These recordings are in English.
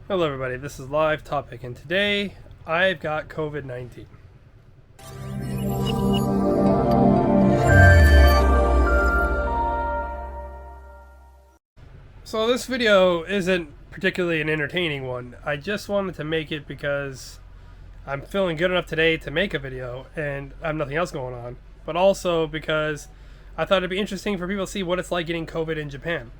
Hello everybody, this is Live Topic, and today I've got COVID-19. So this video isn't particularly an entertaining one. I just wanted to make it because I'm feeling good enough today to make a video and I have nothing else going on. But also because I thought it'd be interesting for people to see what it's like getting COVID in Japan.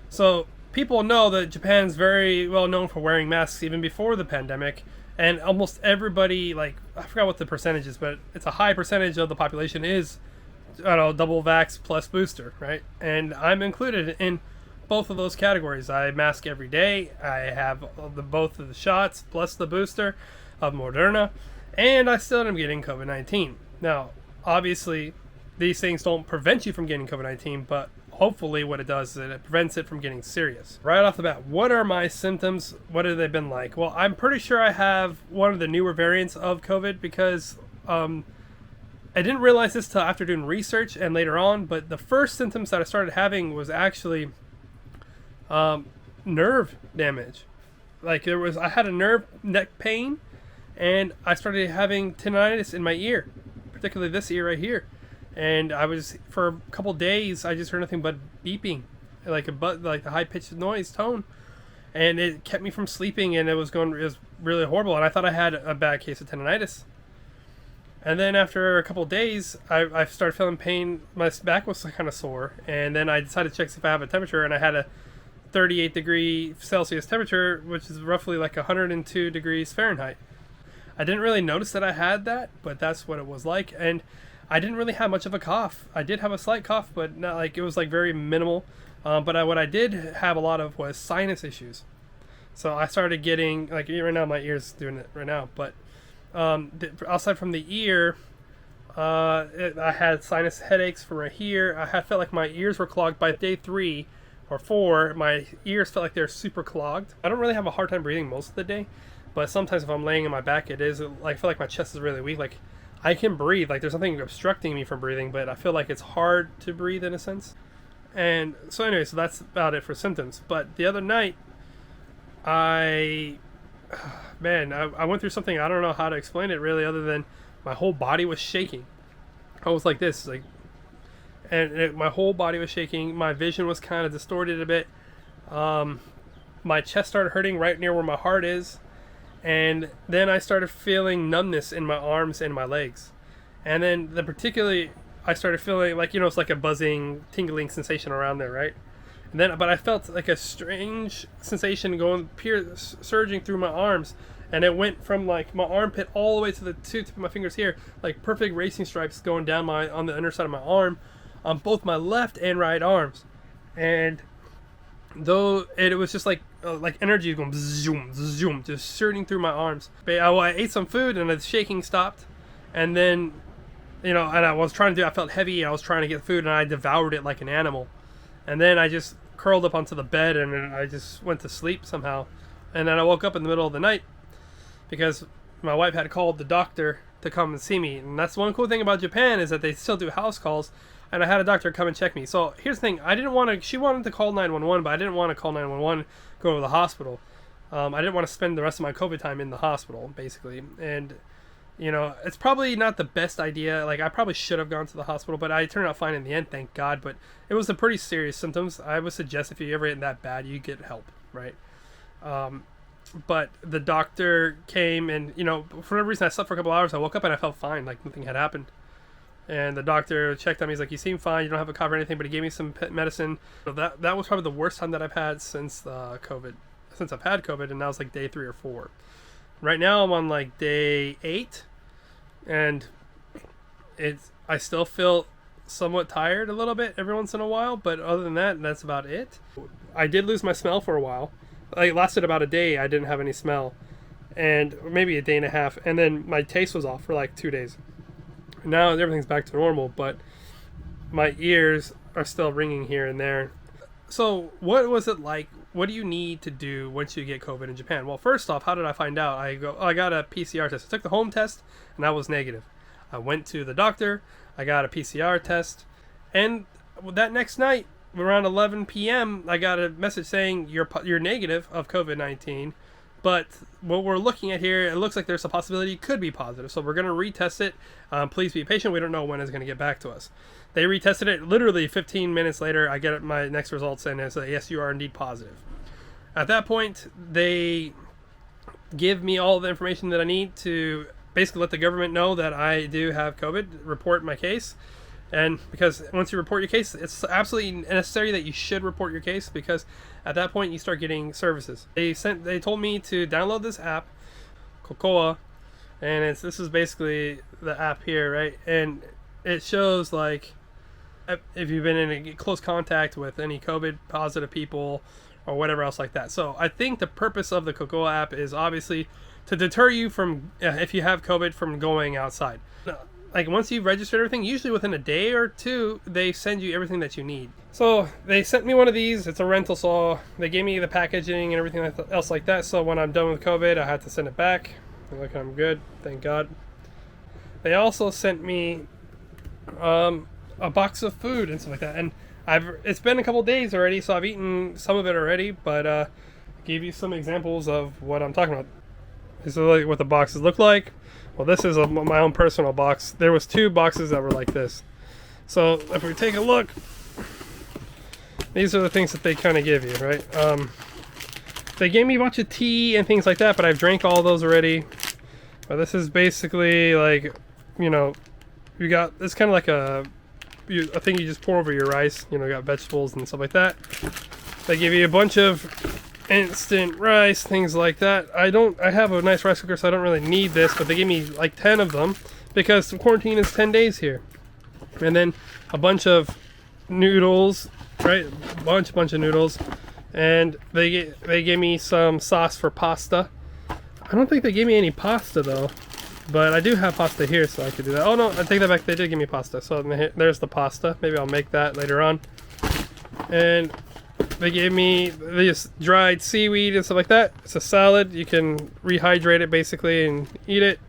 So people know that Japan's very well known for wearing masks even before the pandemic, and almost everybody, like, I forgot what the percentage is, but it's a high percentage of the population is, I don't know, double vax plus booster, right? And I'm included in both of those categories. I mask every day. I have both of the shots plus the booster of Moderna, and I still am getting COVID-19. Now, obviously, these things don't prevent you from getting COVID-19, but hopefully what it does is it prevents it from getting serious. Right off the bat, what are my symptoms? What have they been like? Well, I'm pretty sure I have one of the newer variants of COVID because I didn't realize this till after doing research and later on, but the first symptoms that I started having was actually nerve damage. Like I had a nerve neck pain, and I started having tinnitus in my ear, particularly this ear right here. And I was, for a couple days, I just heard nothing but beeping, like a high pitched noise tone, and it kept me from sleeping. And it was really horrible. And I thought I had a bad case of tinnitus. And then after a couple days, I started feeling pain. My back was kind of sore, and then I decided to check if I have a temperature, and I had a 38 Celsius temperature, which is roughly like 102 degrees Fahrenheit. I didn't really notice that I had that, but that's what it was like. And I didn't really have much of a cough. I did have a slight cough, but not like it was like very minimal. What I did have a lot of was sinus issues. So I started getting, like, right now my ear's doing it right now, but outside from the ear, I had sinus headaches from right here. Felt like my ears were clogged by day 3 or 4. My ears felt like they're super clogged. I don't really have a hard time breathing most of the day, but sometimes if I'm laying on my back, it is like I feel like my chest is really weak. Like, I can breathe, like there's something obstructing me from breathing, but I feel like it's hard to breathe in a sense. And so anyway, so that's about it for symptoms. But the other night, I went through something. I don't know how to explain it really, other than my whole body was shaking. I was like this, like, my whole body was shaking. My vision was kind of distorted a bit. My chest started hurting right near where my heart is. And then I started feeling numbness in my arms and my legs. And then particularly, I started feeling like, it's like a buzzing, tingling sensation around there, right? But I felt like a strange sensation surging through my arms. And it went from like my armpit all the way to the tip of my fingers here, like perfect racing stripes going down on the underside of my arm, on both my left and right arms. And though it was just like energy going zoom, zoom, just surging through my arms. But I ate some food and the shaking stopped, and then and I felt heavy, and I was trying to get food, and I devoured it like an animal. And then I just curled up onto the bed, and I just went to sleep somehow. And then I woke up in the middle of the night because my wife had called the doctor to come and see me. And that's one cool thing about Japan, is that they still do house calls. And I had a doctor come and check me. So here's the thing. She wanted to call 911, but I didn't want to call 911, go to the hospital. I didn't want to spend the rest of my COVID time in the hospital, basically. And, it's probably not the best idea. Like, I probably should have gone to the hospital, but I turned out fine in the end, thank God. But it was a pretty serious symptoms. I would suggest if you ever get that bad, you get help, right? But the doctor came, and, for whatever reason, I slept for a couple hours. I woke up and I felt fine, like nothing had happened. And the doctor checked on me. He's like, "You seem fine. You don't have a cough or anything." But he gave me some medicine. So that was probably the worst time that I've had since I've had COVID, and that was like day 3 or 4. Right now I'm on like day 8, and I still feel somewhat tired a little bit every once in a while. But other than that, that's about it. I did lose my smell for a while. Like, it lasted about a day. I didn't have any smell, and maybe a day and a half. And then my taste was off for like 2 days. Now everything's back to normal, but my ears are still ringing here and there. So what was it like? What do you need to do once you get COVID in Japan? Well, first off, how did I find out? I got a PCR test. I took the home test, and that was negative. I went to the doctor. I got a PCR test, and that next night, around 11 p.m. I got a message saying you're negative of COVID-19, but what we're looking at here, it looks like there's a possibility it could be positive. So we're going to retest it. Please be patient. We don't know when it's going to get back to us. They retested it literally 15 minutes later. I get my next results and it's like, yes, you are indeed positive. At that point, they give me all the information that I need to basically let the government know that I do have COVID, report my case. And because once you report your case, it's absolutely necessary that you should report your case, because at that point you start getting services. They told me to download this app, Cocoa, and this is basically the app here, right? And it shows like if you've been in a close contact with any COVID positive people or whatever else like that. So I think the purpose of the Cocoa app is obviously to deter you from, if you have COVID, from going outside. Like once you've registered everything, usually within a day or two, they send you everything that you need. So they sent me one of these. It's a rental, so they gave me the packaging and everything else like that. So when I'm done with COVID, I had to send it back. Look, I'm good, thank God. They also sent me a box of food and stuff like that. And it's been a couple days already, so I've eaten some of it already. But give you some examples of what I'm talking about. This is like what the boxes look like. Well, this is my own personal box. There was 2 boxes that were like this. So if we take a look, these are the things that they kind of give you, right? They gave me a bunch of tea and things like that, but I've drank all those already. But this is basically like, you know, you got, it's kind of like a thing you just pour over your rice. You know, you got vegetables and stuff like that. They give you a bunch of instant rice, things like that. I have a nice rice cooker, so I don't really need this, but they gave me like 10 of them because the quarantine is 10 days here. And then a bunch of noodles, right? Bunch of noodles. And they gave me some sauce for pasta. I don't think they gave me any pasta though, but I do have pasta here, so I could do that. Oh no, I take that back, they did give me pasta. So there's the pasta. Maybe I'll make that later on. And they gave me this dried seaweed and stuff like that. It's a salad. You can rehydrate it basically and eat it.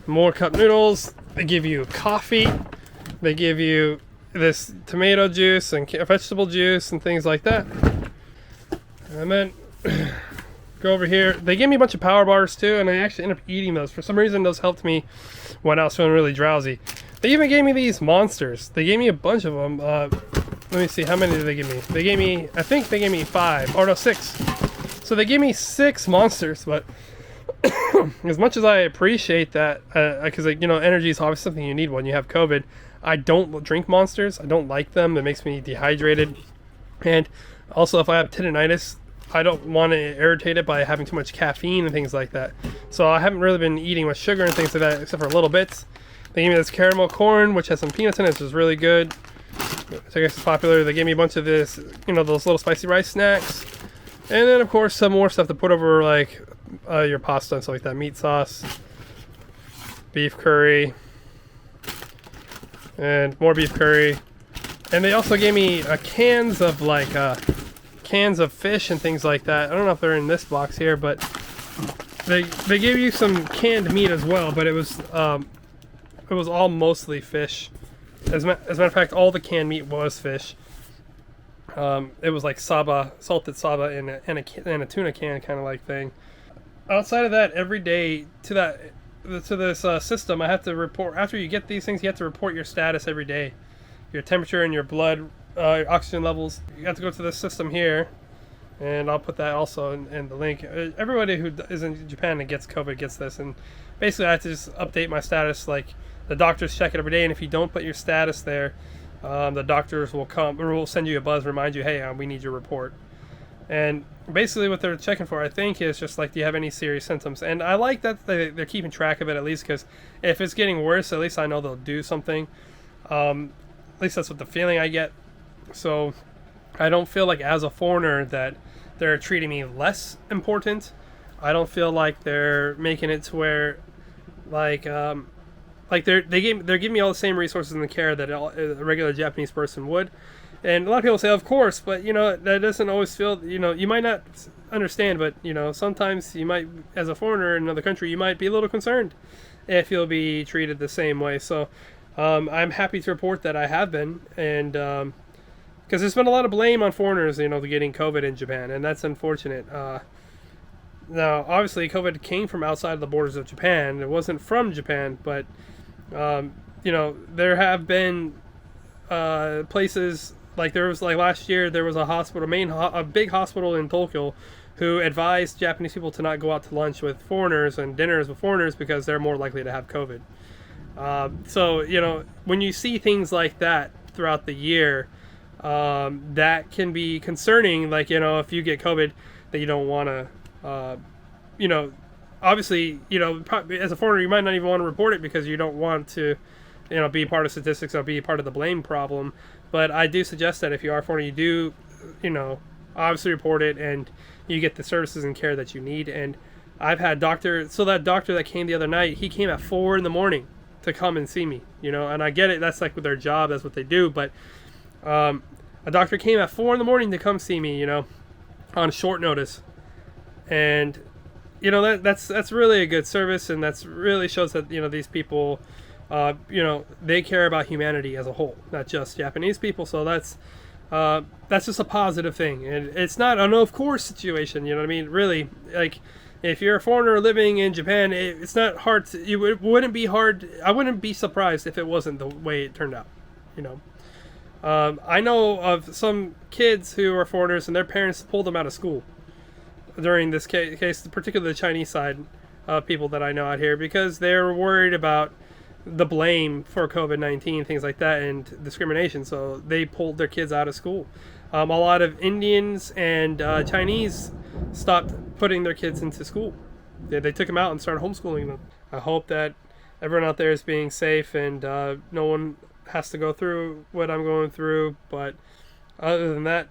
More cup noodles. They give you coffee. They give you this tomato juice and vegetable juice and things like that. And then go over here. They gave me a bunch of power bars too, and I actually ended up eating those. For some reason, those helped me when I was feeling really drowsy. They even gave me these monsters. They gave me a bunch of them. Let me see, how many did they give me? They gave me, I think they gave me 5, or no, 6. So they gave me 6 monsters, but as much as I appreciate that, because you know, energy is obviously something you need when you have COVID, I don't drink monsters. I don't like them. It makes me dehydrated. And also, if I have tinnitus, I don't want to irritate it by having too much caffeine and things like that. So I haven't really been eating much sugar and things like that, except for little bits. They gave me this caramel corn, which has some peanuts in it, which is really good. So I guess it's popular. They gave me a bunch of this, you know, those little spicy rice snacks. And then, of course, some more stuff to put over, like, your pasta and stuff like that. Meat sauce, beef curry, and more beef curry. And they also gave me cans of, like, cans of fish and things like that. I don't know if they're in this box here, but they gave you some canned meat as well, but it was all mostly fish. As a matter of fact, all the canned meat was fish. It was like saba, salted saba in a tuna can kind of like thing. Outside of that, every day to this system, I have to report. After you get these things, you have to report your status every day, your temperature and your blood, your oxygen levels. You have to go to this system here, and I'll put that also in the link. Everybody who is in Japan and gets COVID gets this, and basically I have to just update my status. Like, the doctors check it every day, and if you don't put your status there, the doctors will come or will send you a buzz, remind you, hey, we need your report. And basically what they're checking for, I think, is just like, do you have any serious symptoms? And I like that they're keeping track of it, at least, because if it's getting worse, at least I know they'll do something. At least that's what the feeling I get. So I don't feel like, as a foreigner, that they're treating me less important. I don't feel like they're making it to where, like they're giving me all the same resources and the care that a regular Japanese person would. And a lot of people say, of course, but you know, that doesn't always feel, you know, you might not understand, but you know, sometimes you might, as a foreigner in another country, you might be a little concerned if you'll be treated the same way. So I'm happy to report that I have been, and because there's been a lot of blame on foreigners, getting COVID in Japan, and that's unfortunate. Now, obviously, COVID came from outside of the borders of Japan. It wasn't from Japan, but there have been places like there was like last year there was a hospital, a big hospital in Tokyo, who advised Japanese people to not go out to lunch with foreigners and dinners with foreigners because they're more likely to have COVID. So when you see things like that throughout the year, that can be concerning. Like if you get COVID, that you don't want to, obviously, as a foreigner, you might not even want to report it because you don't want to, be part of statistics or be part of the blame problem. But I do suggest that if you are a foreigner, you do, obviously report it and you get the services and care that you need. And I've had that doctor that came the other night, he came at 4 a.m. to come and see me, and I get it. That's like their job. That's what they do. But a doctor came at 4 a.m. to come see me, on short notice. And, that's really a good service. And that's really shows that, these people, they care about humanity as a whole, not just Japanese people. So that's just a positive thing. And it's not a no, of course situation. You know what I mean? Really, like, if you're a foreigner living in Japan, it's not hard. It wouldn't be hard. I wouldn't be surprised if it wasn't the way it turned out. I know of some kids who are foreigners and their parents pulled them out of school during this case, particularly the Chinese side people that I know out here, because they're worried about the blame for COVID-19, things like that, and discrimination. So they pulled their kids out of school. A lot of Indians and Chinese stopped putting their kids into school. They took them out and started homeschooling them. I hope that everyone out there is being safe and no one has to go through what I'm going through. But other than that,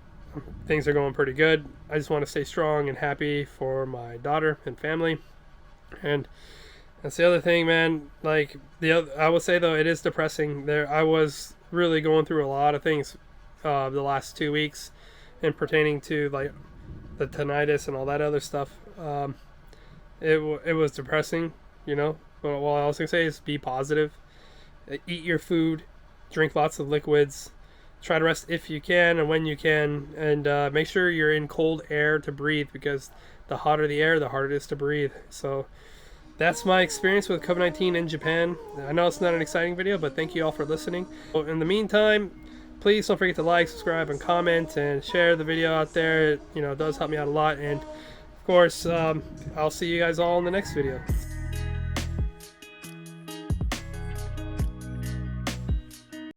things are going pretty good. I just want to stay strong and happy for my daughter and family. And that's the other thing, man. Like I will say though, it is depressing. I was really going through a lot of things the last 2 weeks, and pertaining to like the tinnitus and all that other stuff. It was depressing, But what I was gonna say is be positive, eat your food, drink lots of liquids, try to rest if you can and when you can, and make sure you're in cold air to breathe, because the hotter the air, the harder it is to breathe. So that's my experience with COVID-19 in Japan. I know it's not an exciting video, but thank you all for listening. So in the meantime, please don't forget to like, subscribe, and comment, and share the video out there. It does help me out a lot. And of course, I'll see you guys all in the next video.